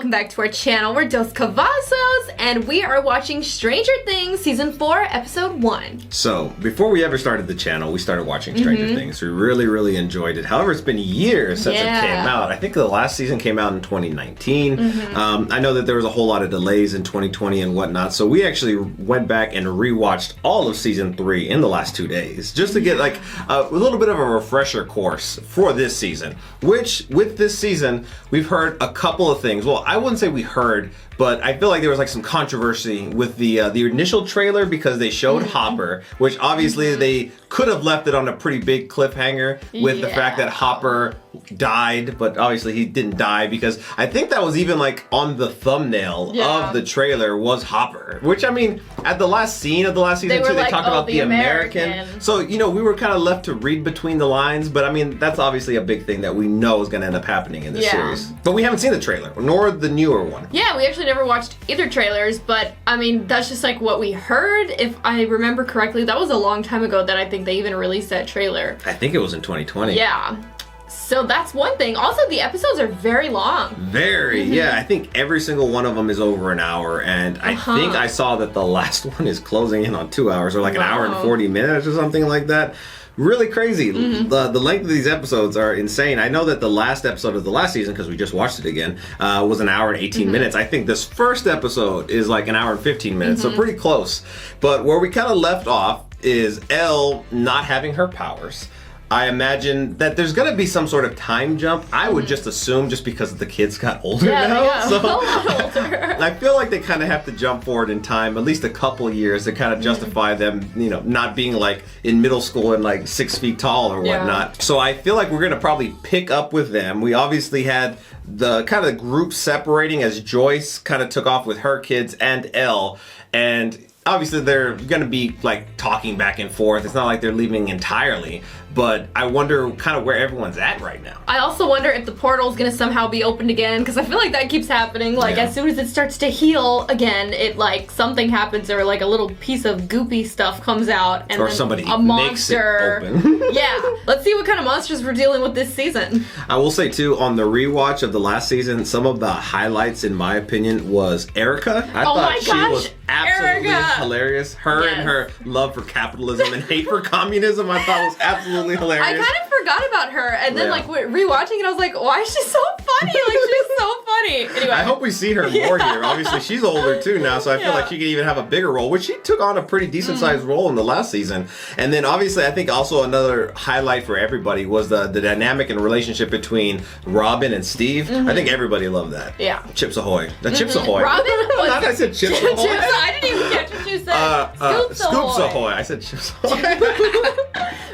welcome back to our channel. We're Dos Cavazos, and we are watching Stranger Things Season 4, Episode 1. So, before we ever started the channel, we started watching Stranger Things. We really enjoyed it. However, it's been years since it came out. I think the last season came out in 2019. I know that there was a whole lot of delays in 2020 and whatnot, so we actually went back and rewatched all of Season 3 in the last 2 days, just to get like a little bit of a refresher course for this season, which, with this season, we've heard a couple of things. Well, I wouldn't say we heard, but I feel like there was like some controversy with the initial trailer because they showed Hopper, which obviously they could have left it on a pretty big cliffhanger with the fact that Hopper died, but obviously he didn't die because I think that was even like on the thumbnail of the trailer was Hopper, which I mean, at the last scene of the last season they talked about the American. So, you know, we were kind of left to read between the lines, but I mean, that's obviously a big thing that we know is going to end up happening in this series. But we haven't seen the trailer, nor the newer one. Yeah, we actually never watched either trailers, but I mean, that's just like what we heard. If I remember correctly, that was a long time ago that I think they even released that trailer. I think it was in 2020. Yeah. So that's one thing. Also, the episodes are very long. Very, yeah. I think every single one of them is over an hour, and I think I saw that the last one is closing in on 2 hours, or like an hour and 40 minutes or something like that. Really crazy. The length of these episodes are insane. I know that the last episode of the last season, because we just watched it again, was an hour and 18 minutes. I think this first episode is like an hour and 15 minutes, so pretty close. But where we kind of left off is Elle not having her powers. I imagine that there's going to be some sort of time jump. I would just assume just because the kids got older now. So older. I feel like they kind of have to jump forward in time, at least a couple of years to kind of justify them, you know, not being like in middle school and like 6 feet tall or whatnot. So I feel like we're going to probably pick up with them. We obviously had the kind of group separating as Joyce kind of took off with her kids and Elle, and obviously they're going to be like talking back and forth. It's not like they're leaving entirely, but I wonder kind of where everyone's at right now. I also wonder if the portal's going to somehow be opened again, because I feel like that keeps happening. Like as soon as it starts to heal again, it like something happens, or like a little piece of goopy stuff comes out, and or then somebody a monster makes it open. Yeah, let's see what kind of monsters we're dealing with this season. I will say too, on the rewatch of the last season, some of the highlights in my opinion was Erica. I thought she was absolutely hilarious. Her and her love for capitalism and hate for communism, I thought was absolutely hilarious. I kind of forgot about her, and then like rewatching it, I was like, why is she so funny? Like, she's so funny. Anyway, I hope we see her more here. Obviously, she's older too now, so I feel like she could even have a bigger role, which she took on a pretty decent sized role in the last season. And then obviously, I think also another highlight for everybody was the dynamic and relationship between Robin and Steve. I think everybody loved that. Yeah. Chips Ahoy. The Chips Ahoy. Robin was... Not I said Chips Ahoy. I didn't even catch what you said. Scoops Ahoy. I said Chips Ahoy.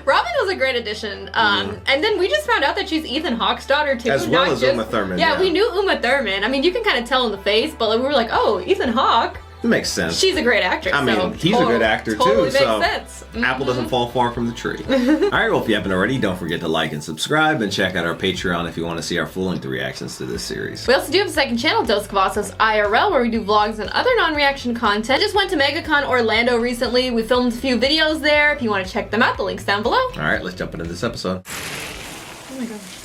Robin was a great addition. And then we just found out that she's Ethan Hawke's daughter too. As well as Uma Thurman. Yeah, we knew Uma Thurman. I mean, you can kind of tell in the face, but like, we were like, oh, Ethan Hawke. It makes sense. She's a great actress. I mean, he's a good actor too, so makes sense. Apple doesn't fall far from the tree. All right, well, if you haven't already, don't forget to like and subscribe, and check out our Patreon if you want to see our full-length reactions to this series. We also do have a second channel, Dos Cavazos IRL, where we do vlogs and other non-reaction content. I just went to MegaCon Orlando recently. We filmed a few videos there. If you want to check them out, the link's down below. All right, let's jump into this episode. Oh my gosh.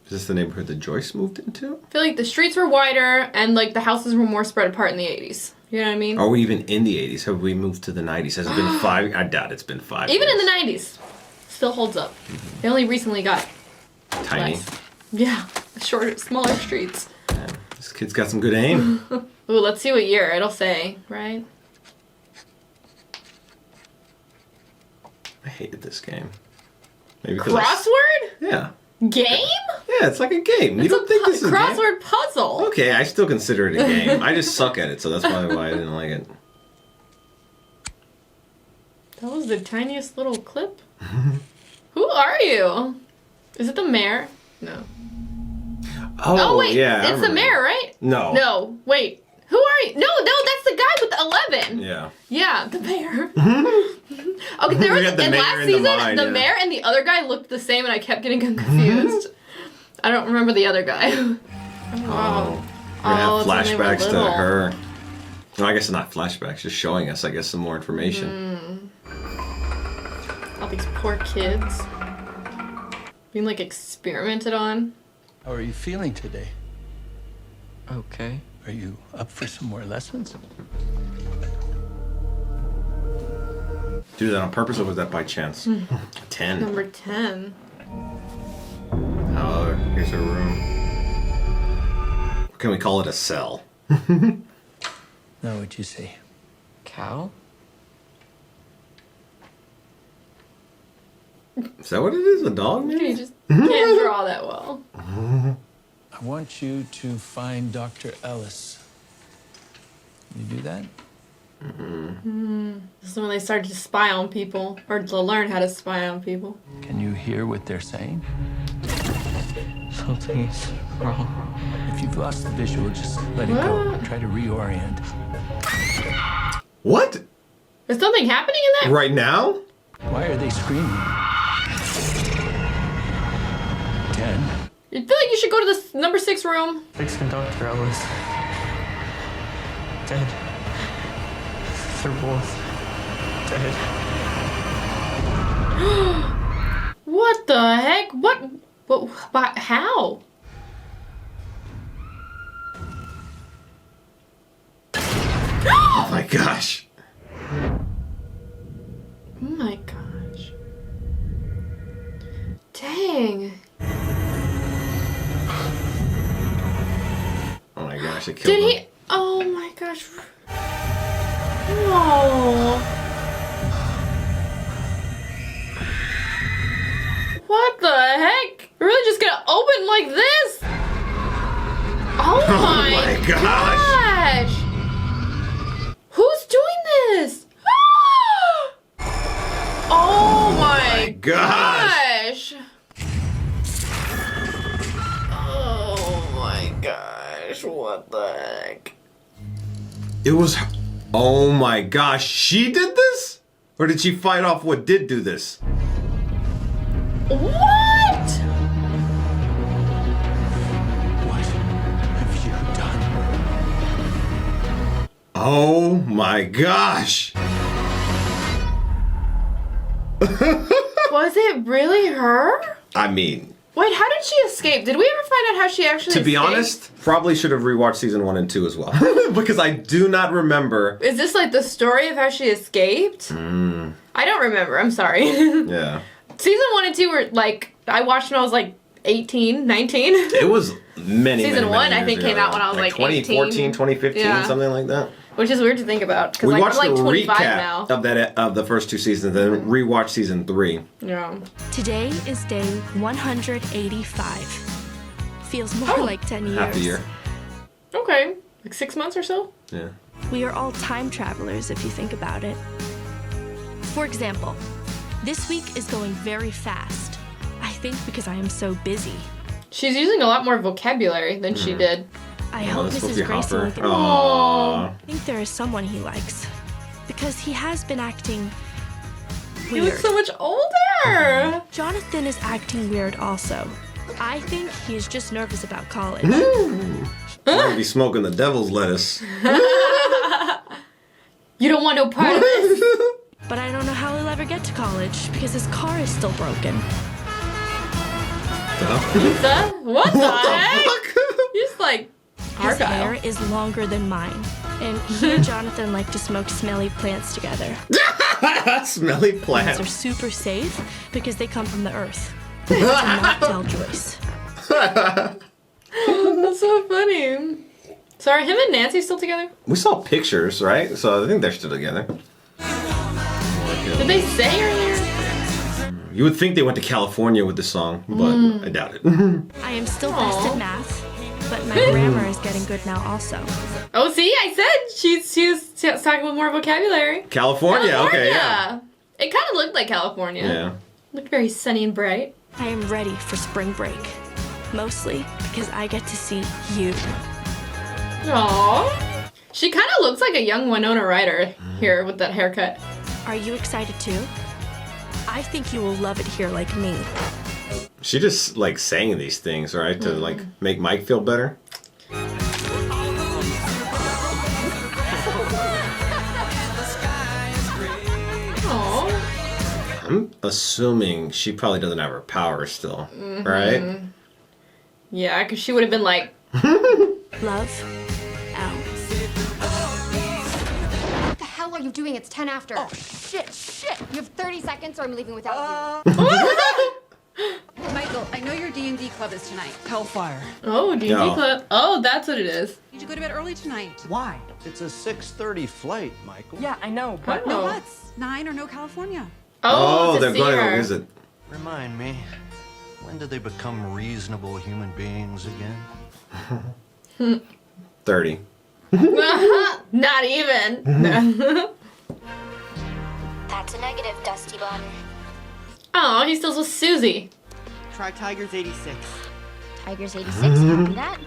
Is this the neighborhood that Joyce moved into? I feel like the streets were wider and like the houses were more spread apart in the 80s. You know what I mean? Are we even in the 80s? Have we moved to the 90s? Has it been 5? I doubt it's been 5 Even years. in the 90s. Still holds up. They only recently got tiny. less. Yeah. Shorter, smaller streets. Man, this kid's got some good aim. Ooh, let's see what year it'll say, right? I hated this game. Maybe Crossword? Yeah. Game? Yeah, it's like a game. You don't think this is a crossword game? puzzle? Okay, I still consider it a game. I just suck at it, so that's probably why I didn't like it. That was the tiniest little clip. Who are you? Is it the mayor? No. Oh wait, yeah. it's the mayor, right? No. No, wait. Who are you? No, that's the guy with the 11. Yeah. Yeah, the mayor. Okay, there was in last season, the mayor and the other guy looked the same, and I kept getting confused. I don't remember the other guy. Oh. We're gonna have flashbacks to her. No, I guess it's not flashbacks, just showing us, I guess, some more information. All these poor kids being like experimented on. How are you feeling today? Okay. Are you up for some more lessons? Do that on purpose or was that by chance? 10. Number 10. Oh, here's a room. Can we call it a cell? Now what'd you say? Cow? Is that what it is? A dog? You Maybe? just can't draw that well. I want you to find Dr. Ellis. Can you do that? This is when they started to spy on people, or to learn how to spy on people. Can you hear what they're saying? Something's wrong. If you've lost the visual, just let it go. What? Try to reorient. What? Is something happening in that? Right now? Why are they screaming? 10. You feel like you should go to this number 6 room? Fixing Dr. Ellis. Dead. They're both dead. What the heck? What? But how? Oh my gosh. Oh my gosh. Dang. Oh my gosh, it killed Did him. he? Oh my gosh. No. What the heck? We're really just gonna open like this? Oh my, gosh. Who's doing this? Oh my Gosh. Oh my gosh. What the heck? It was. Oh my gosh, she did this? Or did she fight off what did do this? What? What have you done? Oh my gosh. Was it really her? I mean, Wait, how did she escape? Did we ever find out how she actually to be escaped? honest, probably should have rewatched season 1 and 2 as well. Because I do not remember. Is this like the story of how she escaped? I don't remember. I'm sorry. Yeah. Season 1 and 2 were like, I watched when I was like 18, 19. It was many, Season many, 1, many I think, years came ago. out when I was like 2014, 18. 2015, Yeah. something like that. Which is weird to think about. Because We like, watched I'm like the 25 recap now. of the first 2 seasons, then rewatched season 3. Yeah. Today is day 185. Feels more Oh. like 10 years. Half a year. Okay. Like 6 months or so? Yeah. We are all time travelers if you think about it. For example, this week is going very fast. I think because I am so busy. She's using a lot more vocabulary than she did. I Oh, hope that's supposed to Mrs. be Grayson Hopper. will get Aww. I think there is someone he likes. Because he has been acting He weird. looks so much older. Jonathan is acting weird also. I think he is just nervous about college. Might be smoking the devil's lettuce. You don't want no part of this. But I don't know how he'll ever get to college because his car is still broken. What the heck? He's like, His hair Argyle. is longer than mine. And he and Jonathan like to smoke smelly plants together. Smelly Plants plant. are super safe because they come from the earth. To not tell Joyce. That's so funny. So are him and Nancy still together? We saw pictures, right? So I think they're still together. Did they say earlier? You would think they went to California with the song, but I doubt it. I am still best Aw. at math, but my grammar is getting good now also. Oh, see, I said she was talking with more vocabulary. California, okay, yeah. It kind of looked like California. Yeah. Looked very sunny and bright. I am ready for spring break. Mostly because I get to see you. Aww. She kind of looks like a young Winona Ryder here with that haircut. Are you excited too? I think you will love it here like me. She just like saying these things, right? To like make Mike feel better. Aww. I'm assuming she probably doesn't have her power still, right? Yeah, because she would have been like, Love, Al. What the hell are you doing? It's 10 after. Oh, shit. You have 30 seconds or I'm leaving without you. Michael, I know your D&D club is tonight. Hellfire. oh, D&D No. club. Oh, that's what it is. You should go to bed early tonight. Why? It's a 6:30 flight, Michael. Yeah, I know, but... No Oh. buts. 9 or no California. Oh, to they're see going her. to visit. Remind me, when did they become reasonable human beings again? 30. Not even. That's a negative, Dusty Bun. Oh, he's still with Susie. Try Tiger's 86. Tiger's 86, copy that.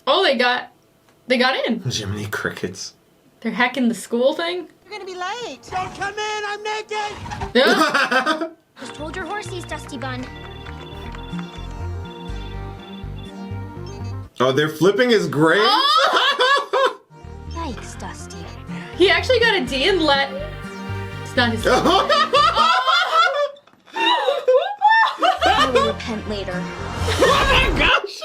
Oh, they got in. Jiminy Crickets. They're hacking the school thing. You're gonna be late. Don't come in, I'm naked. Yeah. Just hold your horsies, Dusty Bun. Oh, they're flipping his grave? Oh! Yikes, Dusty. He actually got a D in Latin. It's not his. I will repent later. Oh my gosh!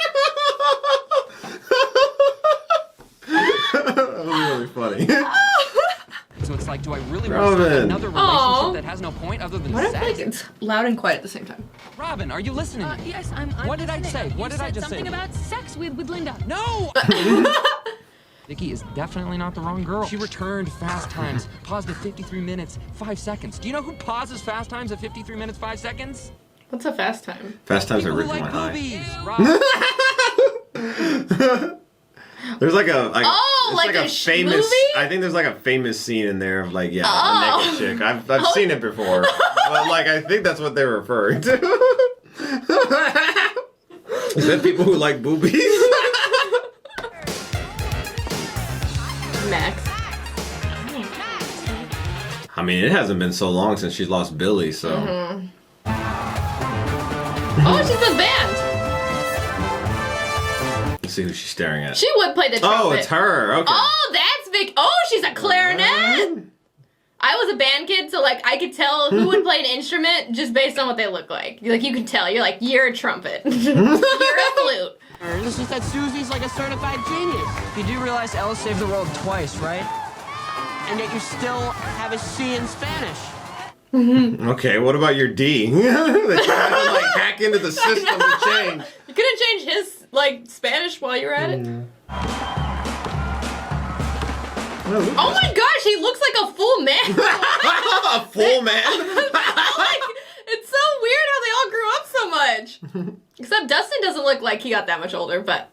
That was really funny. So it's like, do I really want to Robin. start another relationship Aw. that has no point other than What if sex? like it's loud and quiet at the same time? Robin, are you listening to me? Yes, I'm What did I listening. say? What You did I said just say? something about sex with Linda. No! Vicky is definitely not the wrong girl. She returned fast times, paused at 53 minutes, 5 seconds. Do you know who pauses fast times at 53 minutes, 5 seconds? What's a fast time? Fast times are People who ripping my like eye. boobies. Robin. There's like a Oh, it's like a famous. movie? I think there's like a famous scene in there of like a Oh. naked chick. I've seen it before, but like I think that's what they're referring to. Is that people who like boobies? Max. I mean, it hasn't been so long since she's lost Billy, so. Oh, she's in the band. Let's see who she's staring at. She would play the trumpet. Oh, it's her. Okay. Oh, that's Vic. Oh, she's a clarinet. I was a band kid, so like I could tell who would play an instrument just based on what they look like. Like you could tell. You're like, you're a trumpet. You're a flute. It's just that Susie's like a certified genius. You do realize Ella saved the world twice, right? And yet you still have a C in Spanish. Okay, what about your D? They try to like hack into the system to change. You couldn't change his like Spanish while you were at it. Oh my gosh, he looks like a full man. A full man? Like, it's so weird how they all grew up so much. Except Dustin doesn't look like he got that much older, but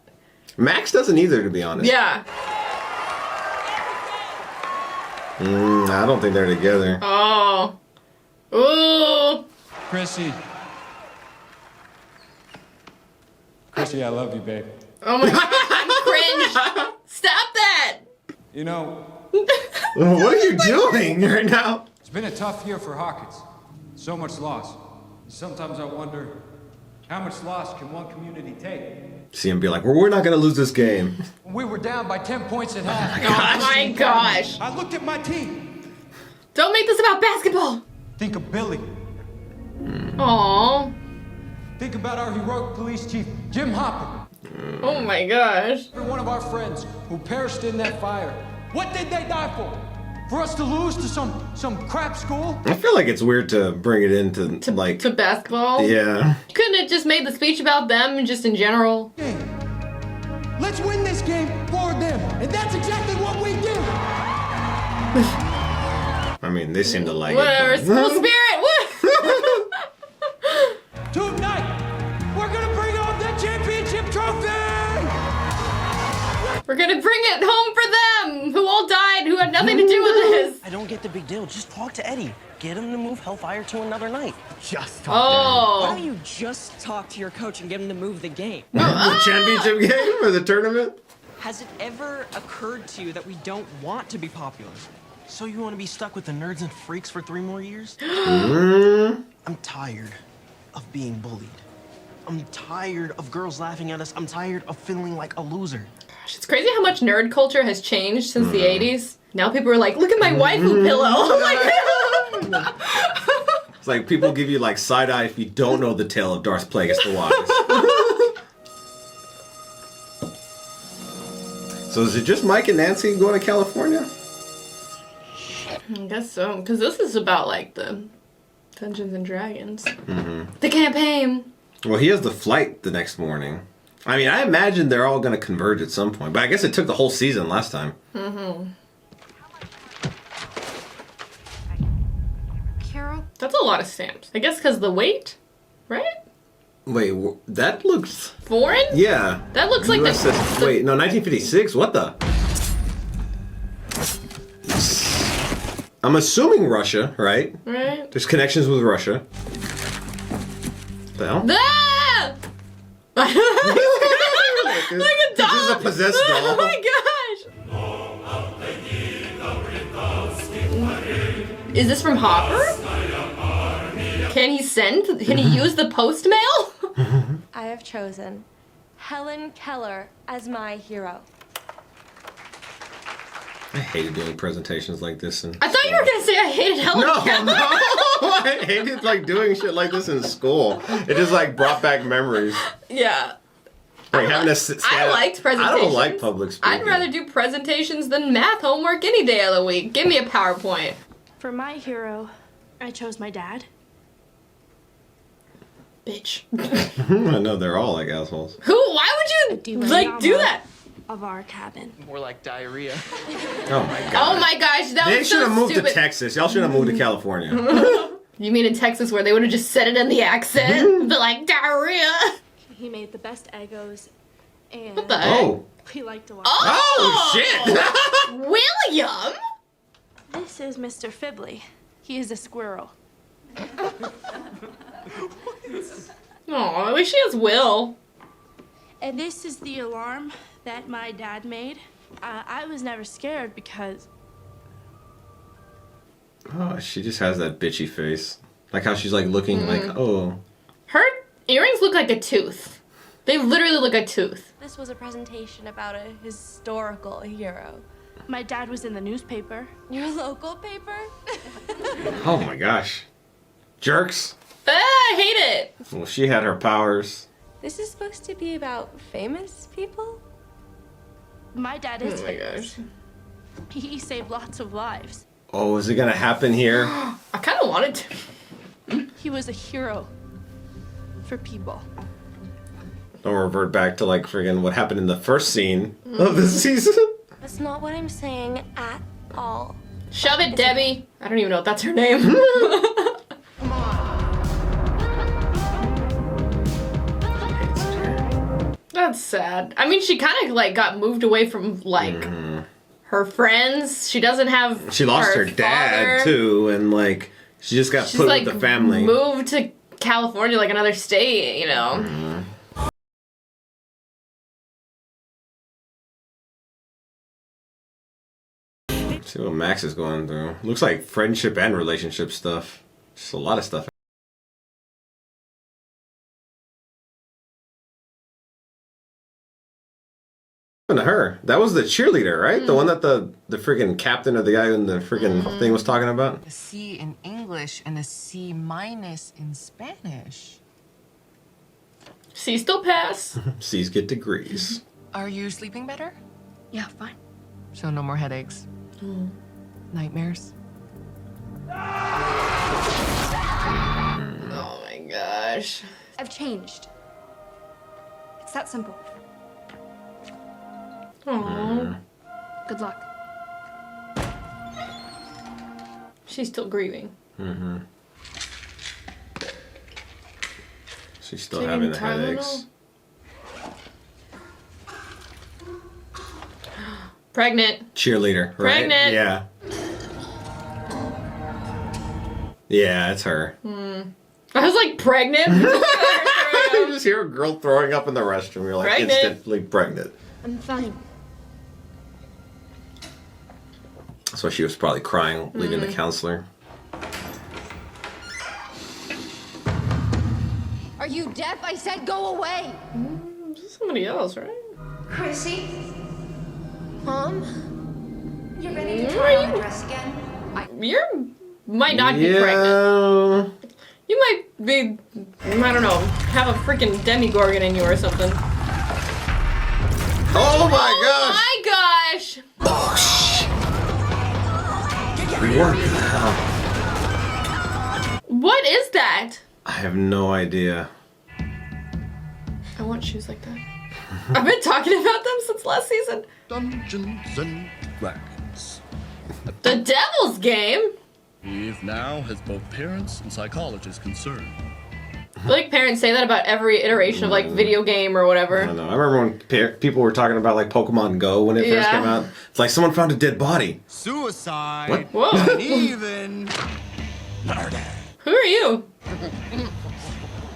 Max doesn't either, to be honest. yeah. I don't think they're together. Oh. Ooh. Chrissy. Chrissy, I love you, babe. Oh my god. Cringe. Stop that. You know, What are you doing right now? it's been a tough year for Hawkins. So much loss. Sometimes I wonder, how much loss can one community take? See him be like, well, we're not going to lose this game. We were down by 10 points at half. Oh my gosh. I looked at my team. Don't make this about basketball. Think of Billy. Aww. Think about our heroic police chief, Jim Hopper. Oh my gosh. Every one of our friends who perished in that fire. What did they die for? For us to lose to some crap school? I feel like it's weird to bring it into, like... To basketball? Yeah. Couldn't it just made the speech about them just in general? Let's win this game for them. And that's exactly what we do. I mean, they seem to like Whatever. it. School spirit. What? Tonight, we're gonna bring home the championship trophy! We're gonna bring it home for them, who all died, who had nothing to do with this. I don't get the big deal. Just talk to Eddie. Get him to move Hellfire to another night. Just Oh. Why don't you just talk to your coach and get him to move the game? The championship game or the tournament? Has it ever occurred to you that we don't want to be popular? So you want to be stuck with the nerds and freaks for 3 more years? I'm tired of being bullied. I'm tired of girls laughing at us. I'm tired of feeling like a loser. Gosh, it's crazy how much nerd culture has changed since the 80s. Now people are like, look at my waifu pillow. I'm like, It's like people give you like side eye if you don't know the tale of Darth Plagueis the Wise. So is it just Mike and Nancy going to California? I guess so, because this is about like the Dungeons and Dragons. The campaign. Well, he has the flight the next morning. I mean, I imagine they're all going to converge at some point, but I guess it took the whole season last time. Carol? That's a lot of stamps. I guess because the weight, right? Wait, that looks... Foreign? Yeah. That looks like USS Wait, no, 1956? What the? I'm assuming Russia, right? Right. There's connections with Russia. The hell? Ah! Like a doll. This is a possessed doll. Oh my gosh. Is this from Hopper? Can he use the post mail? I have chosen Helen Keller as my hero. I hated doing presentations like this. I thought you were gonna say I hated Helen Keller. No, I hated like doing shit like this in school. It just like brought back memories. Yeah. Like having to I liked presentations. I don't like public speaking. I'd rather do presentations than math homework any day of the week. Give me a PowerPoint. For my hero, I chose my dad. Bitch. I know they're all like assholes. Who? Why would you like do that? Of our cabin. More like diarrhea. Oh my god. Oh my gosh, that They was should so have moved stupid. to Texas. Y'all should have moved to California. You mean in Texas where they would have just said it in the accent? But like diarrhea. He made the best Eggos, and What the heck? Oh. we like to watch. Oh shit. William? This is Mr. Fibley. He is a squirrel. Oh, at least she has Will. And this is the alarm that my dad made. I was never scared because... Oh, she just has that bitchy face. Like how she's like looking like, oh. Her earrings look like a tooth. They literally look like a tooth. This was a presentation about a historical hero. My dad was in the newspaper. Your local paper? Oh my gosh. Jerks. I hate it. Well, she had her powers. This is supposed to be about famous people? My dad is Oh my gosh. He saved lots of lives. Oh, is it gonna happen here? I kind of wanted to. He was a hero for people. Don't revert back to like friggin' what happened in the first scene of the season. That's not what I'm saying at all. Shove it, Debbie. I don't even know if that's her name. That's sad. I mean, she kind of like got moved away from like her friends. She doesn't have. She lost her dad father. too, and like she just got She's put like with the family. moved to California, like another state, you know. See what Max is going through. Looks like friendship and relationship stuff. Just a lot of stuff. To her, that was the cheerleader, right? The one that the freaking captain of the guy in the freaking thing was talking about. A C in English and a C minus in Spanish. C still pass. C's get degrees. Are you sleeping better? Yeah, fine. So no more headaches. Nightmares. Oh my gosh. I've changed. It's that simple. Aww. Good luck. She's still grieving. She's still Taking having the Tylenol? headaches. Pregnant. Cheerleader, right? Pregnant. Yeah. Yeah, it's her. I was like, pregnant? You just hear a girl throwing up in the restroom. You're like Pregnant. instantly pregnant. I'm fine. That's why she was probably crying, leaving the counselor. Are you deaf? I said go away. This is somebody else, right? Chrissy? Mom? You're ready to Are try on you- the dress again? You might not be pregnant. be, I don't know, have a freaking demigorgon in you or something. Oh my gosh! My gosh! Oh shit! What the hell? What is that? I have no idea. I want shoes like that. I've been talking about them since last season. Dungeons and Dragons. The Devil's Game? Eve now has both parents and psychologists concerned. I feel like parents say that about every iteration of like video game or whatever. I don't know. I remember when people were talking about like Pokemon Go when it first came out. It's like someone found a dead body. Suicide. What? Whoa. And even murder. Who are you?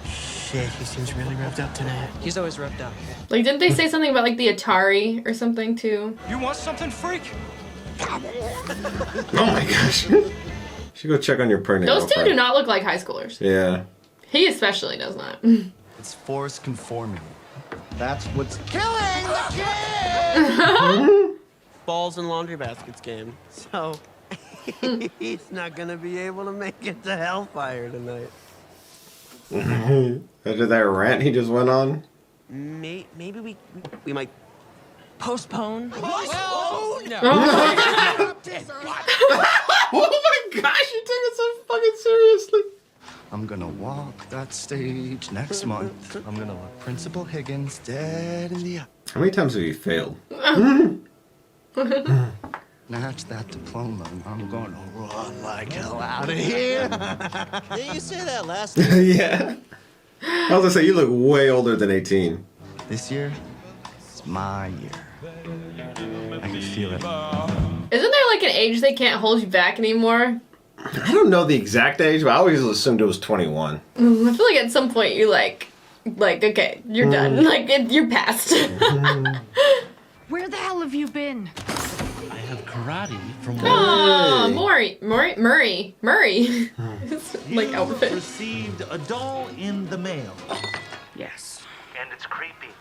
Shit, he seems really revved up tonight. He's always revved up. Like, didn't they say something about like the Atari or something too? You want something, freak? Oh my gosh. You should go check on your pregnant Those two girlfriend. do not look like high schoolers. Yeah. He especially does not. It's forced conformity. That's what's killing the kid! Balls and laundry baskets game. So, he's not gonna be able to make it to Hellfire tonight. After that rant he just went on. Maybe we might postpone. No. Oh my gosh, you took it so fucking seriously. I'm gonna walk that stage next month. I'm gonna look Principal Higgins dead in the eye. How many times have you failed? Snatch that diploma and I'm gonna run like hell out of here. Didn't you say that last time? Yeah. I was gonna say, you look way older than 18. This year, it's my year. I can feel it. Isn't there like an age they can't hold you back anymore? I don't know the exact age, but I always assumed it was 21. I feel like at some point you're like okay, you're done. Like you're past. Where the hell have you been? I have karate from Oh, Murray. Like outfit. Received a doll in the mail. Yes. And it's creepy.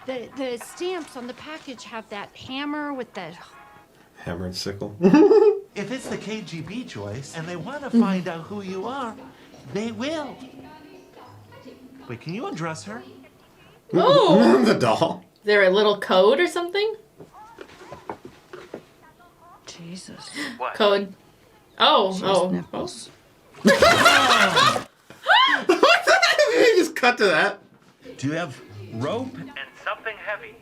The stamps on the package have that hammer with the... Hammer and sickle. If it's the KGB choice and they want to find out who you are, they will. Wait, can you undress her? Oh. The doll. Is there a little code or something? Jesus. What? Code. Oh. Nipples. What the heck? You just cut to that. Do you have rope? And something heavy.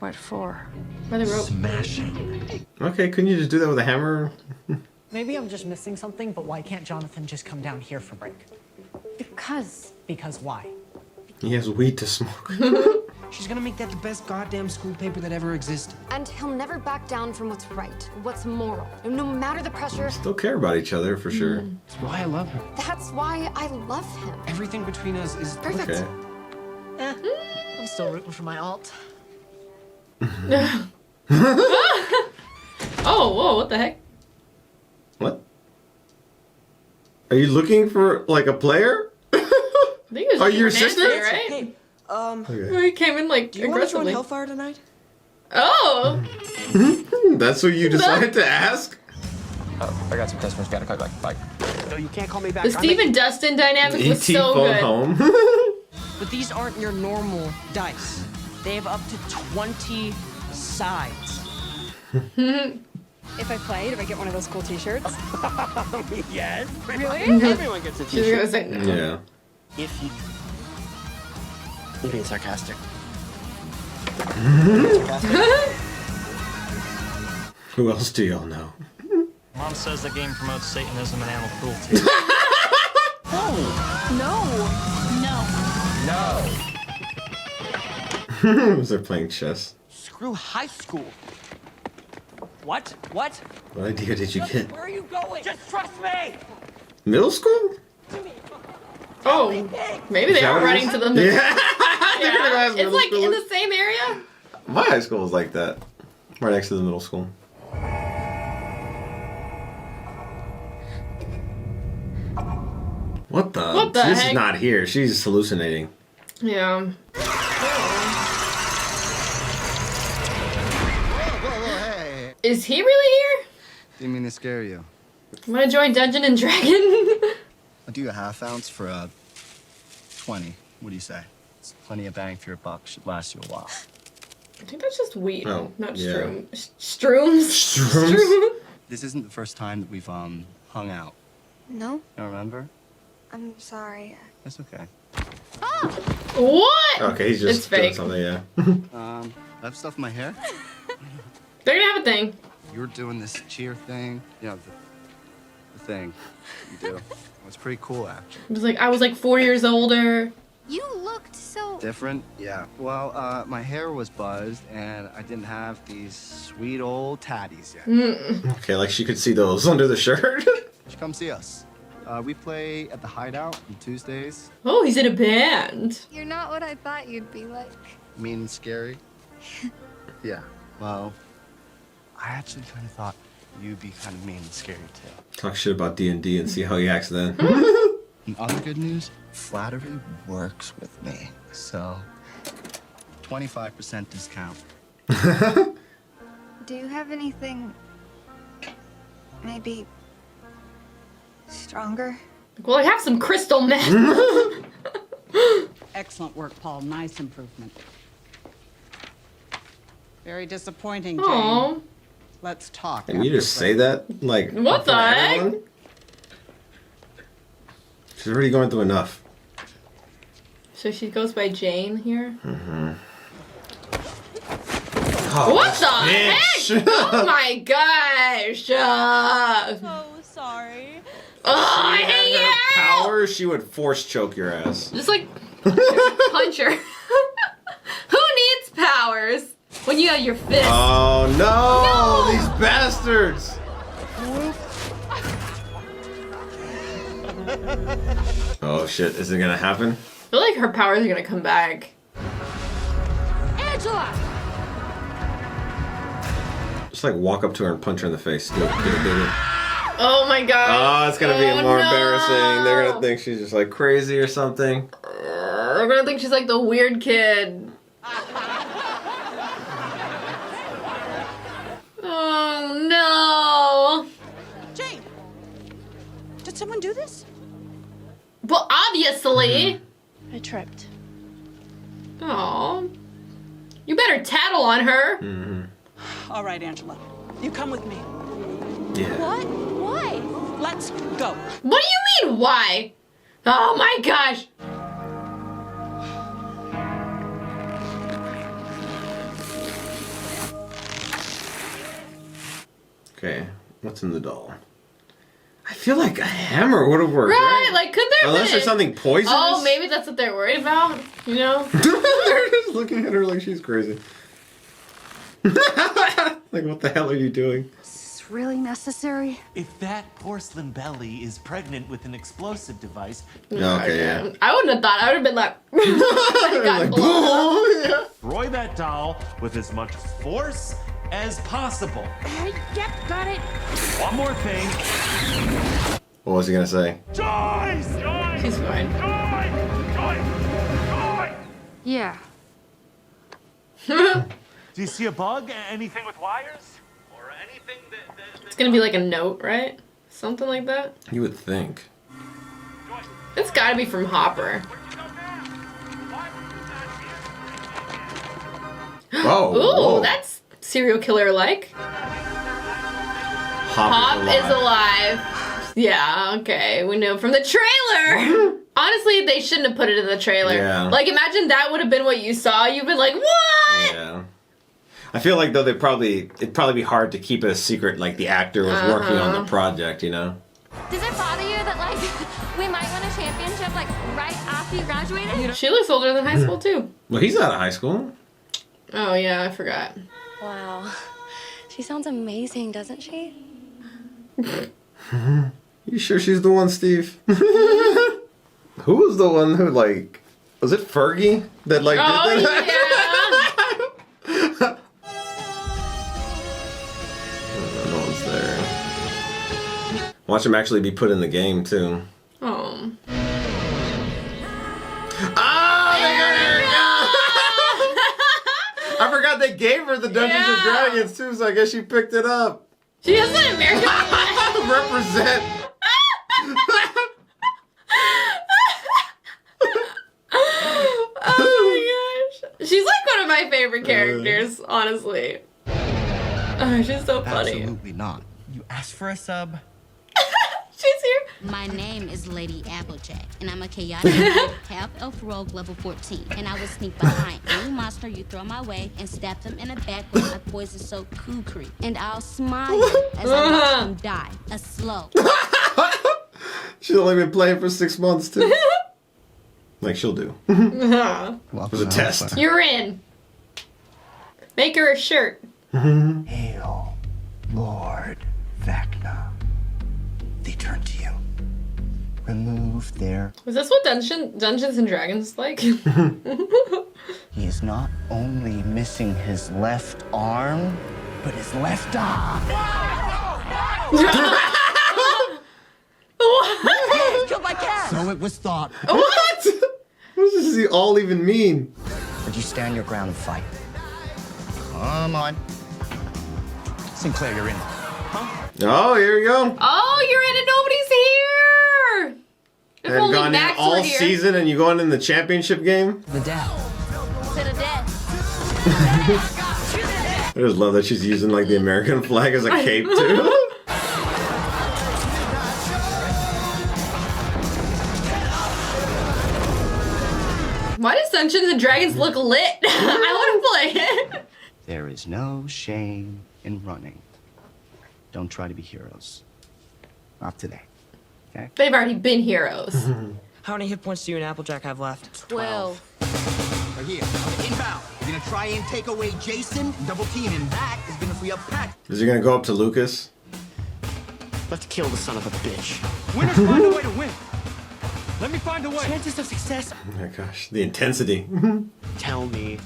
What for? By the rope. Smashing. Okay, couldn't you just do that with a hammer? Maybe I'm just missing something, but why can't Jonathan just come down here for break? Because why? He has weed to smoke. She's gonna make that the best goddamn school paper that ever existed. And he'll never back down from what's right, what's moral. No matter the pressure. Still care about each other, for sure. That's why I love her. That's why I love him. Everything between us is Perfect. Okay. I'm still rooting for my alt. Oh, whoa, what the heck? What? Are you looking for, like, a player? I think it was Are you your Nancy, sister? right? Hey, Oh, he came in like do you want to join aggressively. Hellfire tonight? Oh. That's what you decided to ask? Oh, I got some customers. Gotta call you back. Bye. No, you can't call me back. The Steve and Dustin dynamic was E.T. so phone good. home. But these aren't your normal dice. They have up to 20 sides. If I played, if I get one of those cool t-shirts. Yes. Really? Everyone gets a She was gonna t-shirt. say no. Yeah. If you... You're being sarcastic. Who else do y'all know? Mom says the game promotes Satanism and animal cruelty. No. They're playing chess. Screw high school. What? What? What idea did you get? Where are you going? Just trust me! Middle school? Oh, maybe they Is that are what it running is? to the Yeah. Yeah. It's Middle like in school. the same area. My high school was like that. Right next to the middle school. What the? What the This heck? is not here. She's hallucinating. Yeah. Is he really here? Didn't mean to scare you. Want to join Dungeon and Dragon? I'll do a half ounce for a 20. What do you say? It's plenty of bang for your buck. Should last you a while. I think that's just weed, not yeah. Strooms. This isn't the first time that we've hung out. No? You don't remember? I'm sorry. That's okay. What? Okay, he's just It's doing fake. something, yeah. I have stuff in my hair. They're gonna have a thing. You were doing this cheer thing. You know, the thing you do. It's pretty cool, actually. It was like I was like 4 years older. You looked so... Different? Yeah. Well, my hair was buzzed, and I didn't have these sweet old tatties yet. Okay, like she could see those under the shirt. You should come see us. We play at the Hideout on Tuesdays. Oh, he's in a band. You're not what I thought you'd be like. Mean and scary? Yeah. Well, I actually kind of thought you'd be kind of mean and scary, too. Talk shit about D&D and see how he acts then. And other good news, flattery works with me. So, 25% discount. Do you have anything... maybe... stronger? Well, I have some crystal meth. Excellent work, Paul. Nice improvement. Very disappointing, Aw. Jane. Let's talk. And you just say that? Like, What the heck? everyone? She's already going through enough. So she goes by Jane here. Mm-hmm. What the bitch. heck? Oh my gosh. So sorry. Oh, I She had hate her you. powers, she would force choke your ass. Just like punch her. Who needs powers when you have your fist? Oh no! These bastards! Oh shit, is it gonna happen? I feel like her powers are gonna come back. Angela! Just like walk up to her and punch her in the face. Do it. Oh my god. Oh, it's gonna be more no. embarrassing. They're gonna think she's just like crazy or something. They're gonna think she's like the weird kid. Oh no. Jane, did someone do this? Well, obviously. I tripped. Oh. You better tattle on her. All right, Angela. You come with me. Yeah. What? Why? Let's go. What do you mean, why? Oh my gosh. Okay, what's in the doll? I feel like a hammer would have worked. Right, like could there Unless be? there's something poisonous. Oh, maybe that's what they're worried about, you know? They're just looking at her like she's crazy. Like, what the hell are you doing? Is this really necessary? If that porcelain belly is pregnant with an explosive device, Okay, yeah. I wouldn't have thought. I would have been like, got blown up. destroy that doll with as much force as possible. Yep, got it. One more thing. What was he gonna say? Joyce! Joyce! She's fine. Joyce! Joyce! Joyce! Yeah. Do you see a bug? Anything with wires? Or anything that It's gonna be like a note, right? Something like that. You would think. It's gotta be from Hopper. Whoa! Ooh, whoa. that's serial killer like. Hop is alive. Yeah, okay. We know from the trailer. Honestly, they shouldn't have put it in the trailer. Yeah. Like, imagine that would have been what you saw. You've been like, what? Yeah. I feel like though it'd probably be hard to keep it a secret. Like the actor was working on the project, you know. Does it bother you that, like, we might win a championship, like, right after you graduated? She looks older than high school, too. Well, he's out of high school. Oh, yeah, I forgot. Wow. She sounds amazing, doesn't she? You sure she's the one, Steve? Who was the one who like? Was it Fergie that like did that? Yeah. No one's there. Watch him actually be put in the game too. Oh. Oh, they got her! I forgot they gave her the Dungeons and Dragons too, so I guess she picked it up. She has an American Represent. favorite characters, honestly. Oh, she's so funny. Absolutely not. You asked for a sub? She's here. My name is Lady Applejack, and I'm a chaotic half-elf rogue level 14. And I will sneak behind any monster you throw my way and stab them in the back with my poison-soaked kukri. And I'll smile as I watch them die, a slow. She's only been playing for 6 months, too. Like she'll do. It was a test. You're in. Make her a shirt. Hail, Lord Vecna. They turn to you. Remove their... Was this what Dungeons and Dragons is like? He is not only missing his left arm, but his left eye. What? Killed my cat! So it was thought. What? What does this all even mean? Would you stand your ground and fight? Come on. Sinclair, you're in. Oh, here we go. Oh, you're in and nobody's here. If And only gone in Max all were here. season and you going in the championship game? The death. To the death. I just love that she's using like the American flag as a cape too. Why does Dungeons and Dragons look lit? I want to play it. There is no shame in running. Don't try to be heroes. Not today. Okay? They've already been heroes. How many hit points do you and Applejack have left? 12. Right here. Inbound. We're gonna try and take away Jason. Double team him. That is gonna free up Pat. Is he gonna go up to Lucas? Let's kill the son of a bitch. Winners find a way to win. Let me find a way. Chances of success. Oh my gosh, the intensity. Tell me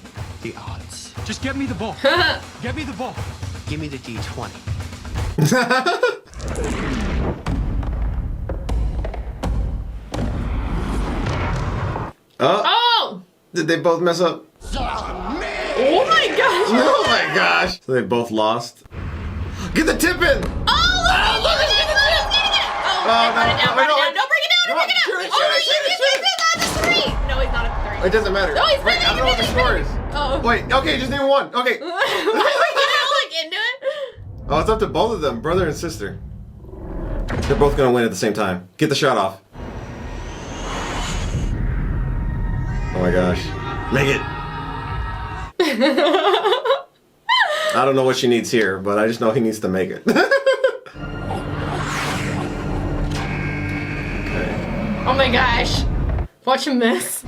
the odds. Just get me the ball. Get me the ball. Give me the D20. Oh! Did they both mess up? Oh my gosh! Oh my gosh! So they both lost. Get the tip in! Oh, look! Get it! Oh, run it down, run it down. Don't bring it down, don't bring it down! Oh, he's three! No, he's not at the three. It doesn't matter. No, he's Wait, I don't know what the score is. Oh. Wait, okay, just name one. Okay. Why were you like into it? Oh, it's up to both of them, brother and sister. They're both gonna win at the same time. Get the shot off. Oh my gosh. Make it. I don't know what she needs here, but I just know he needs to make it. Okay. Oh my gosh. Watch him miss.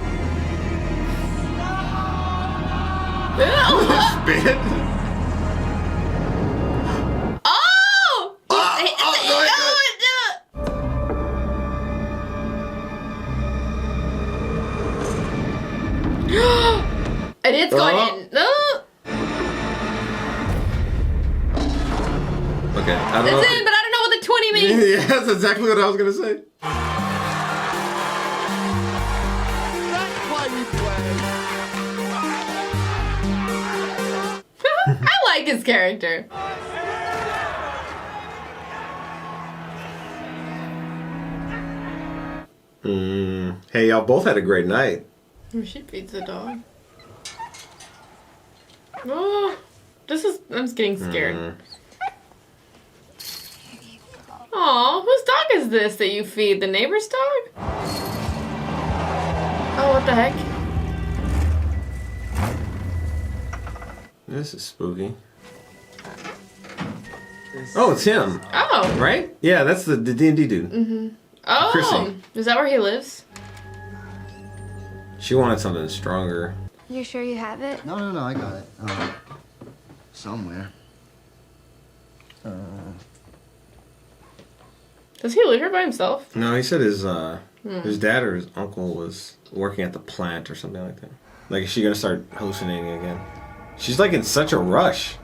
Spit. Oh! And it's going in. No. Okay, I don't It's know. in, but I don't know what the 20 means. Yeah, that's exactly what I was gonna say. That's why we play. I like his character. Hey, y'all both had a great night. Oh, she feeds the dog. Oh, I'm just getting scared. Aw, whose dog is this that you feed? The neighbor's dog? Oh, what the heck? This is spooky. Oh, it's him. Oh. Right? Yeah, that's the D&D dude. Mm-hmm. Oh, Chrissy. is that where he lives? She wanted something stronger. You sure you have it? No, I got it. Somewhere. Does he live here by himself? No, he said his dad or his uncle was working at the plant or something like that. Like, is she gonna start hallucinating again? She's like in such a rush.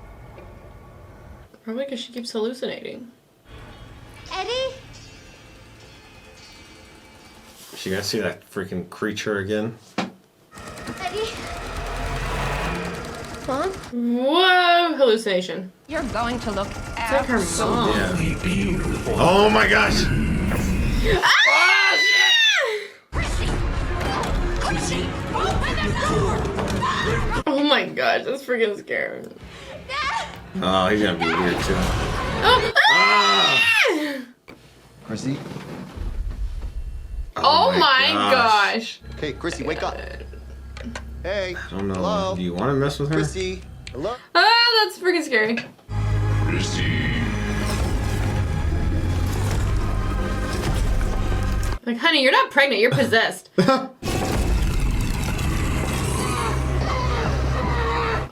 Probably because she keeps hallucinating. Eddie? Is she gonna see that freaking creature again? Eddie? Mom? Whoa, hallucination. You're going to look It's like her mom. Yeah. Oh my gosh! Oh, Oh my gosh, that's freaking scary. Oh, he's gonna be weird too. Chrissy? Oh my gosh. Okay, Chrissy, wake up. Hey. I don't know. Hello? Do you want to mess with her? Chrissy? Hello? Ah, that's freaking scary. Like, honey, you're not pregnant, you're possessed.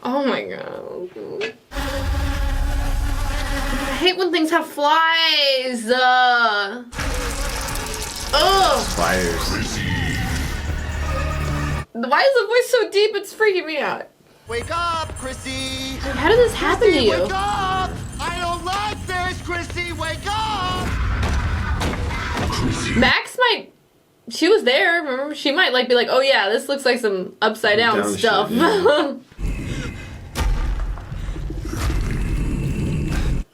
Oh my god. I hate when things have flies. Spiders. Why is the voice so deep? It's freaking me out. Wake up, Chrissy! How did this happen to you? Wake up! I don't like this, Chrissy! Wake up! Max might. She was there. Remember, she might like be like, "Oh yeah, this looks like some upside down stuff." Shit, yeah.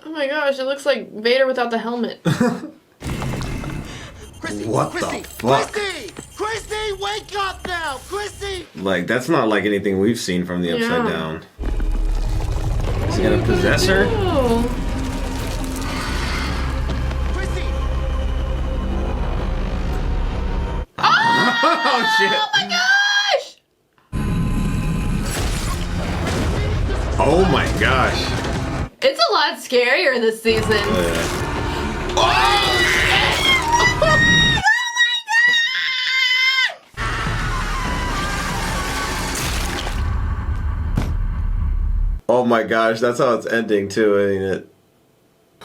Oh my gosh, it looks like Vader without the helmet. Chrissy, What Chrissy, the fuck? Chrissy! Chrissy, wake up now! Chrissy! Like, that's not like anything we've seen from the Upside Yeah. Down. Is he gonna possess her? Oh. Chrissy! Oh shit! Oh my gosh! Oh my gosh! It's a lot scarier this season. Oh shit! Oh my gosh, that's how it's ending too, ain't it?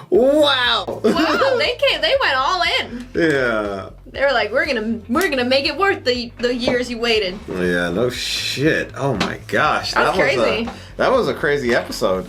Wow! Wow, they went all in. Yeah. They were like, we're gonna make it worth the years you waited. Yeah, no shit. Oh my gosh. That's crazy. That was a crazy episode.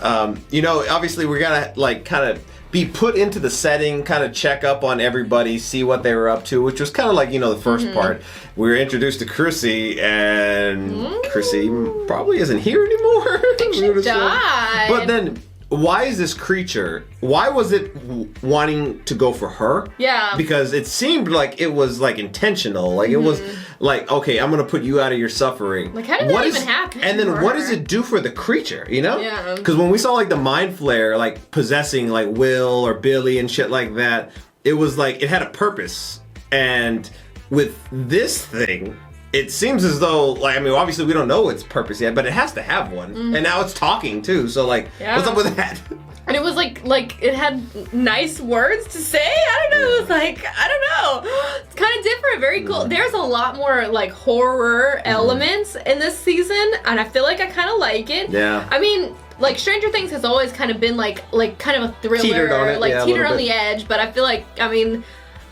You know, obviously we're gonna like kind of be put into the setting, kind of check up on everybody, see what they were up to, which was kind of like, you know, the first part. We were introduced to Chrissy, and Chrissy probably isn't here anymore. I think she died. But then, why is this creature, why was it wanting to go for her? Yeah. Because it seemed like it was like intentional. Like it was like, okay, I'm going to put you out of your suffering. Like, how did that even happen? And then for what her? does it do for the creature, you know? Yeah. Because when we saw like the mind flare, like possessing like Will or Billy and shit like that, it was like, it had a purpose. And with this thing, it seems as though, like, I mean, obviously we don't know its purpose yet, but it has to have one. And now it's talking too, so like, what's up with that? And it was like it had nice words to say. I don't know. It was like, I don't know. It's kind of different. Very cool. There's a lot more like horror elements in this season, and I feel like I kind of like it. Yeah. I mean, like Stranger Things has always kind of been like kind of a thriller, Teetered on it, like yeah, a teeter little on bit. the edge. But I feel like, I mean,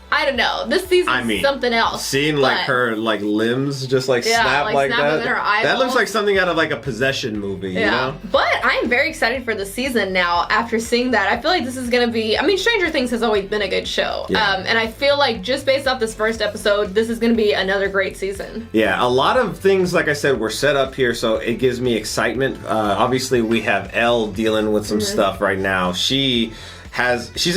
I don't know. This season's something else. Seeing like but- her like limbs just like Yeah, snap like like snap that. within her That looks eyeballs. like something out of like a possession movie, you know? But I am very excited for the season now after seeing that. I feel like this is going to be, I mean, Stranger Things has always been a good show. Yeah. And I feel like just based off this first episode, this is going to be another great season. Yeah, a lot of things, like I said, were set up here, so it gives me excitement. Obviously, we have Elle dealing with some stuff right now. She's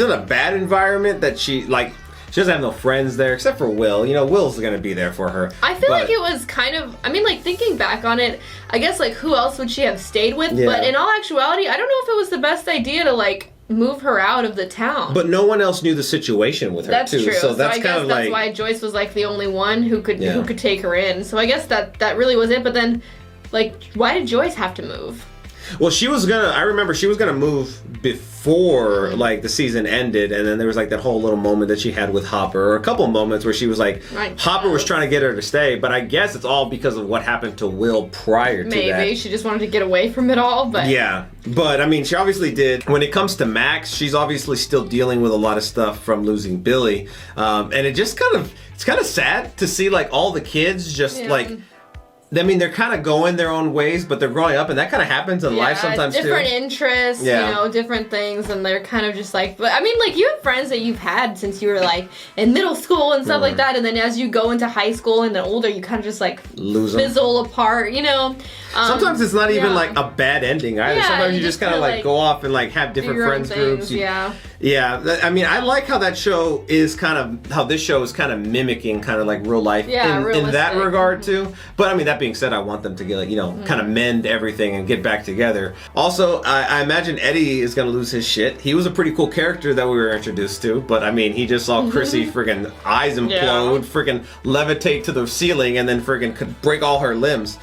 in a bad environment that she doesn't have no friends there except for Will. You know, Will's gonna be there for her. I feel like it was kind of, I mean, like thinking back on it, I guess like who else would she have stayed with? Yeah. But in all actuality, I don't know if it was the best idea to like move her out of the town. But no one else knew the situation with her That's too. true. So that's I kind guess of that's like why Joyce was like the only one who could Yeah. take her in. So I guess that really was it. But then, like, why did Joyce have to move? Well, I remember she was gonna move before like the season ended, and then there was like that whole little moment that she had with Hopper, or a couple moments where she was like, Hopper was trying to get her to stay, but I guess it's all because of what happened to Will prior to that. Maybe she just wanted to get away from it all, but Yeah, but I mean, she obviously did. When it comes to Max, she's obviously still dealing with a lot of stuff from losing Billy, and it's kind of sad to see like all the kids just like. I mean, they're kind of going their own ways, but they're growing up, and that kind of happens in life sometimes different too. interests, Yeah. you know, different things, and they're kind of just like, but I mean, like, you have friends that you've had since you were like in middle school and stuff like that, and then as you go into high school and then older, you kind of just like Lose 'em. fizzle apart, you know. Sometimes it's not even like a bad ending either. Yeah, Sometimes you you just just kind of kinda, like like, go off and like have do different your own friends groups. things, yeah. Yeah, I mean, I like how that show is how this show is kind of mimicking kind of like real life Yeah, in that realistic. regard too. But I mean, that being said, I want them to get, like, you know, kind of mend everything and get back together. Also, I imagine Eddie is gonna lose his shit. He was a pretty cool character that we were introduced to, but I mean, he just saw Chrissy friggin' eyes implode, friggin' levitate to the ceiling, and then friggin' could break all her limbs.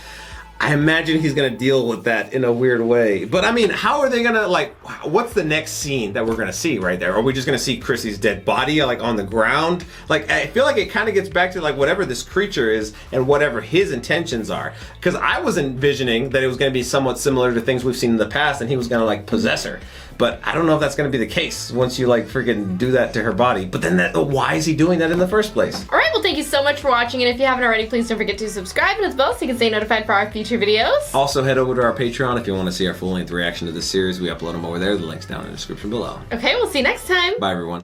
I imagine he's gonna deal with that in a weird way. But I mean, how are they gonna, like, what's the next scene that we're gonna see right there? Are we just gonna see Chrissy's dead body, like, on the ground? Like, I feel like it kind of gets back to, like, whatever this creature is and whatever his intentions are. Because I was envisioning that it was gonna be somewhat similar to things we've seen in the past, and he was gonna, like, possess her. But I don't know if that's gonna be the case once you, like, freaking do that to her body. But then why is he doing that in the first place? Alright, well, thank you so much for watching, and if you haven't already, please don't forget to subscribe and hit the bell so you can stay notified for our future videos. Also, head over to our Patreon if you want to see our full-length reaction to this series. We upload them over there. The link's down in the description below. Okay, we'll see you next time. Bye, everyone.